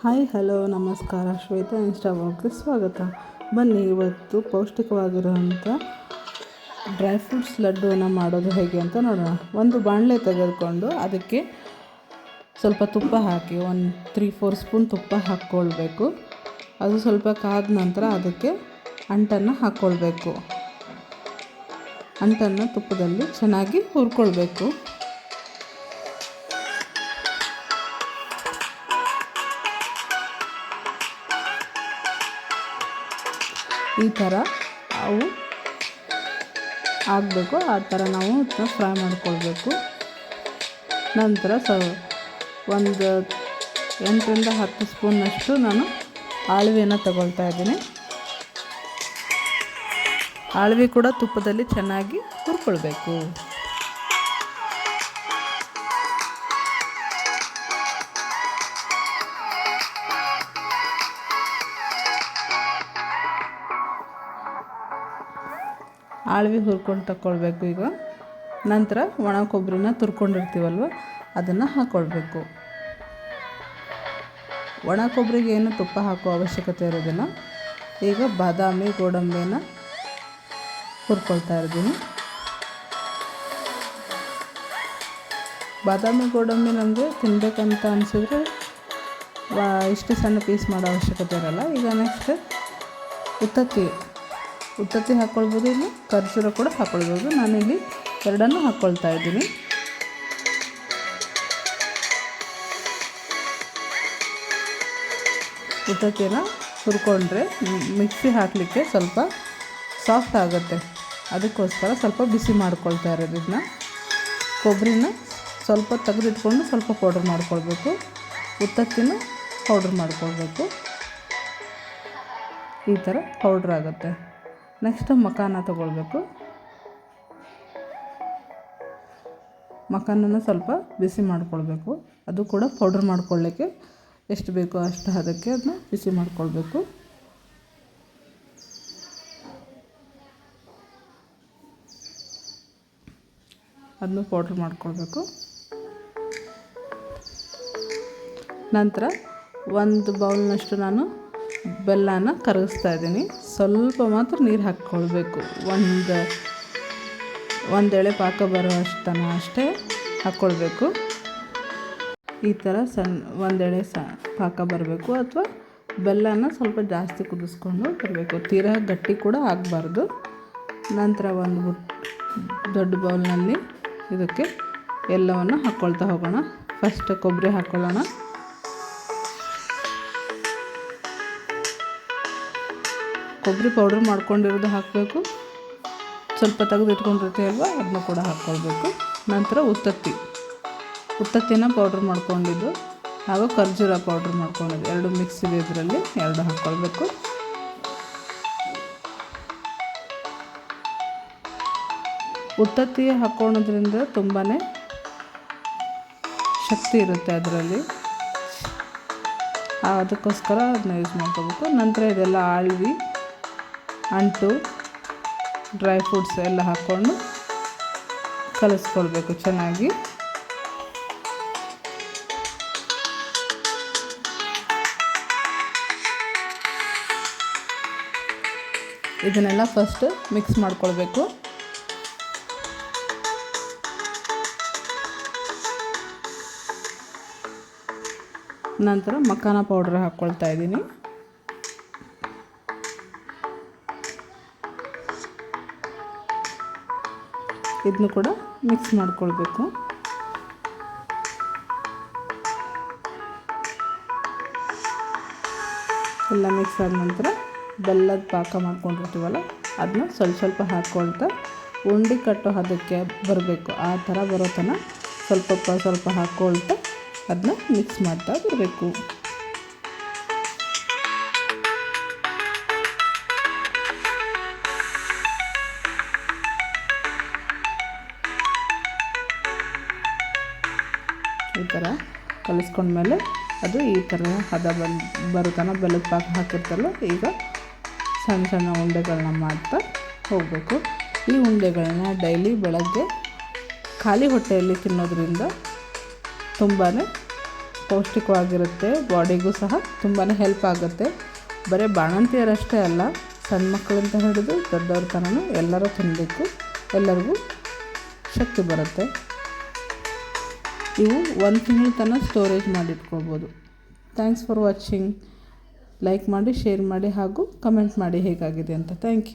Hi hello ನಮಸ್ಕಾರ. Shweta insta ವ್ಲಾಗ್ಗೆ ಸ್ವಾಗತ. ಬನ್ನಿ ಇವತ್ತು ಪೌಷ್ಟಿಕವಾಗಿರುವಂಥ ಡ್ರೈ ಫ್ರೂಟ್ಸ್ ಲಡ್ಡುವನ್ನು ಮಾಡೋದು ಹೇಗೆ ಅಂತ ನೋಡೋಣ. ಒಂದು ಬಾಣಲೆ ತೆಗೆದುಕೊಂಡು ಅದಕ್ಕೆ ಸ್ವಲ್ಪ ತುಪ್ಪ ಹಾಕಿ 3-4 ಸ್ಪೂನ್ ತುಪ್ಪ ಹಾಕ್ಕೊಳ್ಬೇಕು. ಅದು ಸ್ವಲ್ಪ ಕಾದ ನಂತರ ಅದಕ್ಕೆ ಅಂಟನ್ನು ಹಾಕ್ಕೊಳ್ಬೇಕು. ಅಂಟನ್ನು ತುಪ್ಪದಲ್ಲಿ ಚೆನ್ನಾಗಿ ಹುರ್ಕೊಳ್ಬೇಕು. ಈ ಥರ ಅವು ಆಗಬೇಕು. ಆ ಥರ ನಾವು ಫ್ರೈ ಮಾಡ್ಕೊಳ್ಬೇಕು. ನಂತರ ಒಂದು 8-10 ಸ್ಪೂನ್ನಷ್ಟು ನಾನು ಆಳ್ವಿಯನ್ನು ತಗೊಳ್ತಾ ಇದ್ದೀನಿ. ಆಳ್ವಿ ಕೂಡ ತುಪ್ಪದಲ್ಲಿ ಚೆನ್ನಾಗಿ ಹುರ್ಕೊಳ್ಬೇಕು. ಆಳ್ವಿ ಹುರ್ಕೊಂಡು ತಗೊಳ್ಬೇಕು. ಈಗ ನಂತರ ಒಣ ಕೊಬ್ಬರಿನ ತುರ್ಕೊಂಡಿರ್ತೀವಲ್ವ ಅದನ್ನು ಹಾಕ್ಕೊಳ್ಬೇಕು. ಒಣ ಕೊಬ್ಬರಿಗೆ ಏನು ತುಪ್ಪ ಹಾಕೋ ಅವಶ್ಯಕತೆ ಇರೋದಿಲ್ಲ. ಈಗ ಬಾದಾಮಿ ಗೋಡಂಬಿನ ಹುರ್ಕೊಳ್ತಾ ಇದ್ದೀನಿ. ಬಾದಾಮಿ ಗೋಡಂಬಿ ನಮಗೆ ತಿನ್ನಬೇಕಂತ ಅನಿಸಿದ್ರೆ ಇಷ್ಟು ಸಣ್ಣ ಪೀಸ್ ಮಾಡೋ ಅವಶ್ಯಕತೆ ಇರೋಲ್ಲ. ಈಗ ನೆಕ್ಸ್ಟ್ ಉತ್ತತ್ತಿ ಹಾಕ್ಕೊಳ್ಬೋದು, ಇಲ್ಲಿ ಖರ್ಜೂರ ಕೂಡ ಹಾಕ್ಕೊಳ್ಬೋದು. ನಾನಿಲ್ಲಿ ಎರಡನ್ನೂ ಹಾಕ್ಕೊಳ್ತಾ ಇದ್ದೀನಿ. ಉತ್ತತ್ತಿನ ಹುರ್ಕೊಂಡ್ರೆ ಮಿಕ್ಸಿ ಹಾಕಲಿಕ್ಕೆ ಸ್ವಲ್ಪ ಸಾಫ್ಟ್ ಆಗುತ್ತೆ. ಅದಕ್ಕೋಸ್ಕರ ಸ್ವಲ್ಪ ಬಿಸಿ ಮಾಡ್ಕೊಳ್ತಾ ಇರೋದು. ಇದನ್ನ ಕೊಬ್ಬರಿನ ಸ್ವಲ್ಪ ತೆಗೆದಿಟ್ಕೊಂಡು ಸ್ವಲ್ಪ ಪೌಡ್ರ್ ಮಾಡ್ಕೊಳ್ಬೇಕು. ಉತ್ತತ್ತಿನ ಪೌಡ್ರ್ ಮಾಡ್ಕೊಳ್ಬೇಕು. ಈ ಥರ ಪೌಡ್ರ್ ಆಗುತ್ತೆ. ನೆಕ್ಸ್ಟ್ ಮಖಾನ ತೊಗೊಳ್ಬೇಕು. ಮಖಾನನ ಸ್ವಲ್ಪ ಬಿಸಿ ಮಾಡ್ಕೊಳ್ಬೇಕು. ಅದು ಕೂಡ ಪೌಡ್ರ್ ಮಾಡ್ಕೊಳ್ಳಿಕ್ಕೆ ಎಷ್ಟು ಬೇಕೋ ಅಷ್ಟು ಅದಕ್ಕೆ ಅದನ್ನ ಬಿಸಿ ಮಾಡ್ಕೊಳ್ಬೇಕು. ಅದನ್ನು ಪೌಡ್ರ್ ಮಾಡ್ಕೊಳ್ಬೇಕು. ನಂತರ ಒಂದು ಬೌಲ್ನಷ್ಟು ನಾನು ಬೆಲ್ಲನ ಕರಗಿಸ್ತಾ ಇದ್ದೀನಿ. ಸ್ವಲ್ಪ ಮಾತ್ರ ನೀರು ಹಾಕ್ಕೊಳ್ಬೇಕು. ಒಂದು ಎಳೆ ಪಾಕ ಬರೋ ಅಷ್ಟೇ ಹಾಕ್ಕೊಳ್ಬೇಕು. ಈ ಥರ ಒಂದೆಳೆ ಪಾಕ ಬರಬೇಕು. ಅಥವಾ ಬೆಲ್ಲನ ಸ್ವಲ್ಪ ಜಾಸ್ತಿ ಕುದಿಸ್ಕೊಂಡು ಬರಬೇಕು. ತೀರಾ ಗಟ್ಟಿ ಕೂಡ ಆಗಬಾರ್ದು. ನಂತರ ಒಂದು ದೊಡ್ಡ ಬೌಲ್ನಲ್ಲಿ ಇದಕ್ಕೆ ಎಲ್ಲವನ್ನು ಹಾಕ್ಕೊಳ್ತಾ ಹೋಗೋಣ. ಫಸ್ಟ್ ಕೊಬ್ಬರಿ ಹಾಕ್ಕೊಳ್ಳೋಣ. ಕೊಬ್ಬರಿ ಪೌಡ್ರ್ ಮಾಡ್ಕೊಂಡಿರೋದು ಹಾಕಬೇಕು. ಸ್ವಲ್ಪ ತೆಗೆದಿಟ್ಕೊಂಡಿರ್ತೀವಲ್ವ ಅದನ್ನು ಕೂಡ ಹಾಕ್ಕೊಳ್ಬೇಕು. ನಂತರ ಉತ್ತತ್ತಿನ ಪೌಡ್ರ್ ಮಾಡ್ಕೊಂಡಿದ್ದು ಹಾಗೂ ಖರ್ಜೂರ ಪೌಡ್ರ್ ಮಾಡ್ಕೊಂಡಿದ್ದು ಎರಡು ಮಿಕ್ಸ್ ಇದೆ. ಇದರಲ್ಲಿ ಎರಡು ಹಾಕ್ಕೊಳ್ಬೇಕು. ಉತ್ತತ್ತಿ ಹಾಕ್ಕೊಳ್ಳೋದ್ರಿಂದ ತುಂಬಾ ಶಕ್ತಿ ಇರುತ್ತೆ ಅದರಲ್ಲಿ. ಅದಕ್ಕೋಸ್ಕರ ಅದನ್ನ ಯೂಸ್ ಮಾಡ್ಕೋಬೇಕು. ನಂತರ ಇದೆಲ್ಲ ಆಳ್ವಿ ಅಂಟು ಡ್ರೈ ಫ್ರೂಟ್ಸ್ ಎಲ್ಲ ಹಾಕ್ಕೊಂಡು ಕಲಿಸ್ಕೊಳ್ಬೇಕು ಚೆನ್ನಾಗಿ. ಇದನ್ನೆಲ್ಲ ಫಸ್ಟ್ ಮಿಕ್ಸ್ ಮಾಡ್ಕೊಳ್ಬೇಕು. ನಂತರ ಮಖಾನ ಪೌಡ್ರ್ ಹಾಕ್ಕೊಳ್ತಾ ಇದ್ದೀನಿ. ಇದನ್ನು ಕೂಡ ಮಿಕ್ಸ್ ಮಾಡ್ಕೊಳ್ಬೇಕು. ಎಲ್ಲ ಮಿಕ್ಸ್ ಆದ ನಂತರ ಬೆಲ್ಲದ ಪಾಕ ಮಾಡ್ಕೊಂಡಿರ್ತೀವಲ್ಲ ಅದನ್ನ ಸ್ವಲ್ಪ ಹಾಕ್ಕೊಳ್ತಾ ಉಂಡೆ ಕಟ್ಟೋ ಹದಕ್ಕೆ ಬರಬೇಕು. ಆ ಥರ ಬರೋ ತನಕ ಸ್ವಲ್ಪ ಹಾಕ್ಕೊಳ್ತಾ ಅದನ್ನ ಮಿಕ್ಸ್ ಮಾಡ್ತಾ ಬರಬೇಕು. ಈ ಥರ ಕಲಿಸ್ಕೊಂಡ್ಮೇಲೆ ಅದು ಈ ಥರ ಹದ ಬರುತ್ತಾನ ಬೆಲ್ಲದ ಪಾಕ ಹಾಕಿರ್ತಲ್ಲ. ಈಗ ಸಣ್ಣ ಉಂಡೆಗಳನ್ನ ಮಾಡ್ತಾ ಹೋಗಬೇಕು. ಈ ಉಂಡೆಗಳನ್ನ ಡೈಲಿ ಬೆಳಗ್ಗೆ ಖಾಲಿ ಹೊಟ್ಟೆಯಲ್ಲಿ ತಿನ್ನೋದ್ರಿಂದ ತುಂಬಾ ಪೌಷ್ಟಿಕವಾಗಿರುತ್ತೆ, ಬಾಡಿಗೂ ಸಹ ತುಂಬಾ ಹೆಲ್ಪ್ ಆಗುತ್ತೆ. ಬರೀ ಬಾಣಂತಿಯರಷ್ಟೇ ಅಲ್ಲ, ಸಣ್ಣ ಮಕ್ಕಳಿಂದ ಹಿಡಿದು ದೊಡ್ಡವ್ರ ತನಕ ಎಲ್ಲರೂ ತಿನ್ನಬೇಕು, ಎಲ್ಲರಿಗೂ ಶಕ್ತಿ ಬರುತ್ತೆ. ಇವು 1 ತಿಂಗಳ ತನಕ ಸ್ಟೋರೇಜ್ ಮಾಡಿಟ್ಕೊಳ್ಬೋದು. Thanks for watching. ಲೈಕ್ ಮಾಡಿ, ಶೇರ್ ಮಾಡಿ ಹಾಗೂ ಕಮೆಂಟ್ ಮಾಡಿ ಹೇಗಾಗಿದೆ ಅಂತ. Thank you.